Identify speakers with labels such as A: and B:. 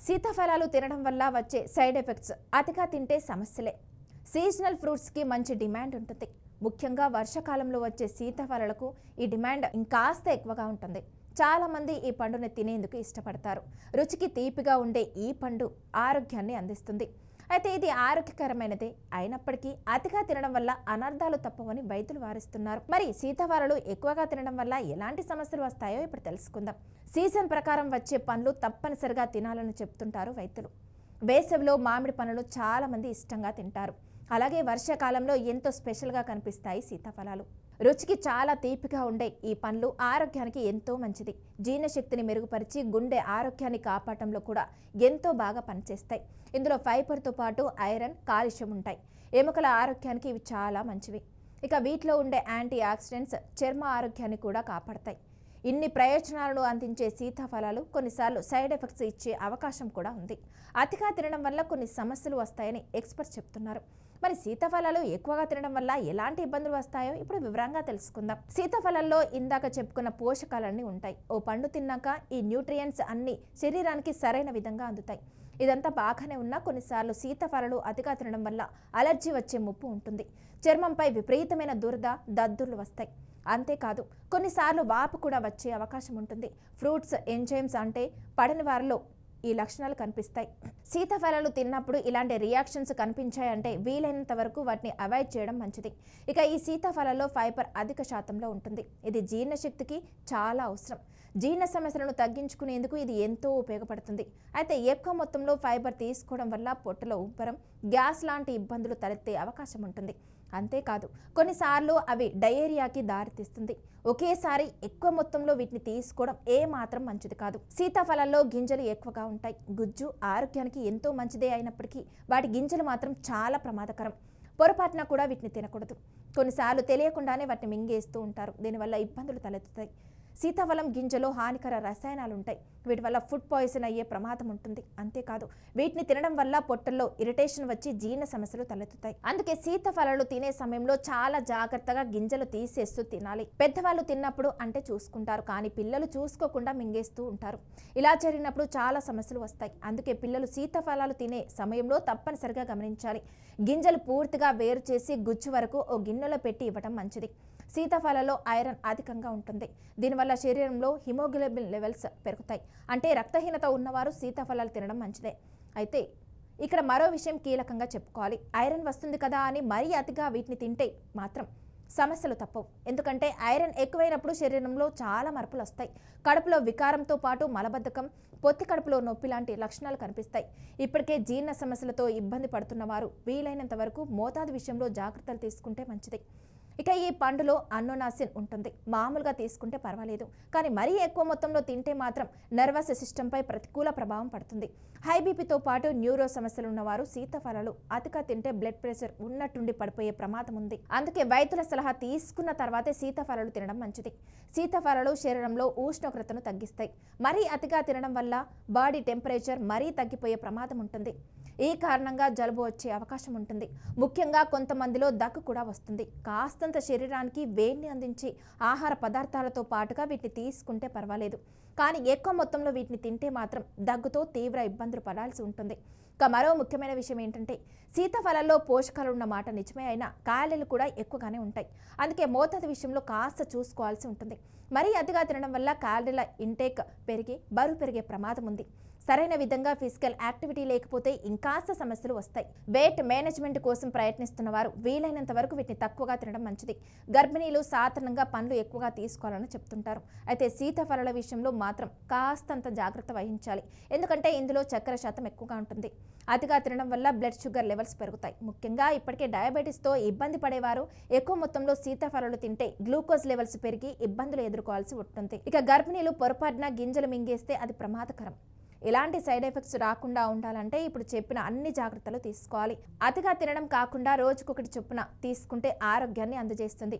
A: సీతాఫలాలు తినడం వల్ల వచ్చే సైడ్ ఎఫెక్ట్స్ అతిగా తింటే సమస్యలే. సీజనల్ ఫ్రూట్స్కి మంచి డిమాండ్ ఉంటుంది. ముఖ్యంగా వర్షాకాలంలో వచ్చే సీతాఫలాలకు ఈ డిమాండ్ ఇంకాస్త ఎక్కువగా ఉంటుంది. చాలామంది ఈ పండుని తినేందుకు ఇష్టపడతారు. రుచికి తీపిగా ఉండే ఈ పండు ఆరోగ్యాన్ని అందిస్తుంది. అయితే ఇది ఆరోగ్యకరమైనదే అయినప్పటికీ అతిగా తినడం వల్ల అనర్థాలు తప్పవని వైద్యులు వారిస్తున్నారు. మరి సీతాఫలాలు ఎక్కువగా తినడం వల్ల ఎలాంటి సమస్యలు వస్తాయో ఇప్పుడు తెలుసుకుందాం. సీజన్ ప్రకారం వచ్చే పండ్లు తప్పనిసరిగా తినాలని చెప్తుంటారు వైద్యులు. వేసవిలో మామిడి పండ్లను చాలా మంది ఇష్టంగా తింటారు. అలాగే వర్షాకాలంలో ఎంతో స్పెషల్గా కనిపిస్తాయి సీతాఫలాలు. రుచికి చాలా తీపిగా ఉండే ఈ పండ్లు ఆరోగ్యానికి ఎంతో మంచిది. జీర్ణశక్తిని మెరుగుపరిచి గుండె ఆరోగ్యాన్ని కాపాడటంలో కూడా ఎంతో బాగా పనిచేస్తాయి. ఇందులో ఫైబర్తో పాటు ఐరన్, కాల్షియం ఉంటాయి. ఎముకల ఆరోగ్యానికి ఇవి చాలా మంచివి. ఇక వీటిలో ఉండే యాంటీ ఆక్సిడెంట్స్ చర్మ ఆరోగ్యాన్ని కూడా కాపాడతాయి. ఇన్ని ప్రయోజనాలను అందించే సీతాఫలాలు కొన్నిసార్లు సైడ్ ఎఫెక్ట్స్ ఇచ్చే అవకాశం కూడా ఉంది. అతిగా తినడం వల్ల కొన్ని సమస్యలు వస్తాయని ఎక్స్పర్ట్స్ చెప్తున్నారు. మరి సీతాఫలాలు ఎక్కువగా తినడం వల్ల ఎలాంటి ఇబ్బందులు వస్తాయో ఇప్పుడు వివరంగా తెలుసుకుందాం. సీతాఫలాల్లో ఇందాక చెప్పుకున్న పోషకాలన్నీ ఉంటాయి. ఓ పండు తిన్నాక ఈ న్యూట్రియంట్స్ అన్ని శరీరానికి సరైన విధంగా అందుతాయి. ఇదంతా బాగానే ఉన్నా కొన్నిసార్లు సీతాఫలాలు అతిగా తినడం వల్ల అలర్జీ వచ్చే ముప్పు ఉంటుంది. చర్మంపై విపరీతమైన దురద, దద్దుర్లు వస్తాయి. అంతేకాదు కొన్నిసార్లు వాపు కూడా వచ్చే అవకాశం ఉంటుంది. ఫ్రూట్స్ ఎంజైమ్స్ అంటే పడని వారిలో ఈ లక్షణాలు కనిపిస్తాయి. సీతాఫలాలు తిన్నప్పుడు ఇలాంటి రియాక్షన్స్ కనిపించాయంటే వీలైనంత వరకు వాటిని అవాయిడ్ చేయడం మంచిది. ఇక ఈ సీతాఫలాల్లో ఫైబర్ అధిక శాతంలో ఉంటుంది. ఇది జీర్ణశక్తికి చాలా అవసరం. జీర్ణ సమస్యలను తగ్గించుకునేందుకు ఇది ఎంతో ఉపయోగపడుతుంది. అయితే ఎక్కువ మొత్తంలో ఫైబర్ తీసుకోవడం వల్ల పొట్టలో ఉబ్బరం, గ్యాస్ లాంటి ఇబ్బందులు తలెత్తే అవకాశం ఉంటుంది. అంతేకాదు కొన్నిసార్లు అవి డయేరియాకి దారితీస్తుంది. ఒకేసారి ఎక్కువ మొత్తంలో వీటిని తీసుకోవడం ఏమాత్రం మంచిది కాదు. సీతాఫలాల్లో గింజలు ఎక్కువగా ఉంటాయి. గుజ్జు ఆరోగ్యానికి ఎంతో మంచిదే అయినప్పటికీ వాటి గింజలు మాత్రం చాలా ప్రమాదకరం. పొరపాటున కూడా వీటిని తినకూడదు. కొన్నిసార్లు తెలియకుండానే వాటిని మింగేస్తూ ఉంటారు. దీనివల్ల ఇబ్బందులు తలెత్తుతాయి. సీతాఫలం గింజలో హానికర రసాయనాలు ఉంటాయి. వీటి వల్ల ఫుడ్ పాయిజన్ అయ్యే ప్రమాదం ఉంటుంది. అంతేకాదు వీటిని తినడం వల్ల పొట్టల్లో ఇరిటేషన్ వచ్చి జీర్ణ సమస్యలు తలెత్తుతాయి. అందుకే సీతాఫలాలు తినే సమయంలో చాలా జాగ్రత్తగా గింజలు తీసేస్తూ తినాలి. పెద్దవాళ్ళు తిన్నప్పుడు అంటే చూసుకుంటారు, కానీ పిల్లలు చూసుకోకుండా మింగేస్తూ ఉంటారు. ఇలా జరిగినప్పుడు చాలా సమస్యలు వస్తాయి. అందుకే పిల్లలు సీతాఫలాలు తినే సమయంలో తప్పనిసరిగా గమనించాలి. గింజలు పూర్తిగా వేరు చేసి గుజ్జు వరకు ఓ గిన్నెలో పెట్టి ఇవ్వడం మంచిది. సీతాఫలాల్లో ఐరన్ అధికంగా ఉంటుంది. దీనివల్ల శరీరంలో హిమోగ్లోబిన్ లెవెల్స్ పెరుగుతాయి. అంటే రక్తహీనత ఉన్నవారు సీతాఫలాలు తినడం మంచిదే. అయితే ఇక్కడ మరో విషయం కీలకంగా చెప్పుకోవాలి. ఐరన్ వస్తుంది కదా అని మరీ అతిగా వీటిని తింటే మాత్రం సమస్యలు తప్పవు. ఎందుకంటే ఐరన్ ఎక్కువైనప్పుడు శరీరంలో చాలా మార్పులు వస్తాయి. కడుపులో వికారంతో పాటు మలబద్ధకం, పొత్తి కడుపులో నొప్పి లాంటి లక్షణాలు కనిపిస్తాయి. ఇప్పటికే జీర్ణ సమస్యలతో ఇబ్బంది పడుతున్న వారు వీలైనంత వరకు మోతాదు విషయంలో జాగ్రత్తలు తీసుకుంటే మంచిది. ఇక ఈ పండులో అన్నోనాసిన్ ఉంటుంది. మామూలుగా తీసుకుంటే పర్వాలేదు, కానీ మరీ ఎక్కువ మొత్తంలో తింటే మాత్రం నర్వస్ సిస్టంపై ప్రతికూల ప్రభావం పడుతుంది. హై బీపీతో పాటు న్యూరో సమస్యలు ఉన్నవారు సీతాఫలాలు అతిగా తింటే బ్లడ్ ప్రెషర్ ఉన్నట్టుండి పడిపోయే ప్రమాదం ఉంది. అందుకే వైద్యుల సలహా తీసుకున్న తర్వాతే సీతాఫలాలు తినడం మంచిది. సీతాఫలాలు శరీరంలో ఉష్ణోగ్రతను తగ్గిస్తాయి. మరీ అతిగా తినడం వల్ల బాడీ టెంపరేచర్ మరీ తగ్గిపోయే ప్రమాదం ఉంటుంది. ఈ కారణంగా జలుబు వచ్చే అవకాశం ఉంటుంది. ముఖ్యంగా కొంతమందిలో దగ్గు కూడా వస్తుంది. కాస్తంత శరీరానికి వేడిని అందించి ఆహార పదార్థాలతో పాటుగా వీటిని తీసుకుంటే పర్వాలేదు, కానీ ఎక్కువ మొత్తంలో వీటిని తింటే మాత్రం దగ్గుతో తీవ్ర ఇబ్బందులు పడాల్సి ఉంటుంది. ఇక మరో ముఖ్యమైన విషయం ఏంటంటే సీతాఫలాల్లో పోషకాలు ఉన్న మాట నిజమే అయినా క్యాలరీలు కూడా ఎక్కువగానే ఉంటాయి. అందుకే మోతాదు విషయంలో కాస్త చూసుకోవాల్సి ఉంటుంది. మరీ అతిగా తినడం వల్ల క్యాలరీల ఇంటేక్ పెరిగి బరువు పెరిగే ప్రమాదం ఉంది. సరైన విధంగా ఫిజికల్ యాక్టివిటీ లేకపోతే ఇంకాస్త సమస్యలు వస్తాయి. వెయిట్ మేనేజ్మెంట్ కోసం ప్రయత్నిస్తున్న వారు వీలైనంత వరకు వీటిని తక్కువగా తినడం మంచిది. గర్భిణీలు సాధారణంగా పండ్లు ఎక్కువగా తీసుకోవాలని చెప్తుంటారు. అయితే సీతాఫలాల విషయంలో మాత్రం కాస్తంత జాగ్రత్త వహించాలి. ఎందుకంటే ఇందులో చక్కెర శాతం ఎక్కువగా ఉంటుంది. అతిగా తినడం వల్ల బ్లడ్ షుగర్ లెవెల్స్ పెరుగుతాయి. ముఖ్యంగా ఇప్పటికే డయాబెటీస్తో ఇబ్బంది పడేవారు ఎక్కువ మొత్తంలో సీతాఫలాలు తింటే గ్లూకోజ్ లెవెల్స్ పెరిగి ఇబ్బందులు ఎదుర్కోవాల్సి ఉంటుంది. ఇక గర్భిణీలు పొరపాటున గింజలు మింగేస్తే అది ప్రమాదకరం. ఇలాంటి సైడ్ ఎఫెక్ట్స్ రాకుండా ఉండాలంటే ఇప్పుడు చెప్పిన అన్ని జాగ్రత్తలు తీసుకోవాలి. అతిగా తినడం కాకుండా రోజుకొకటి చొప్పున తీసుకుంటే ఆరోగ్యాన్ని అందజేస్తుంది.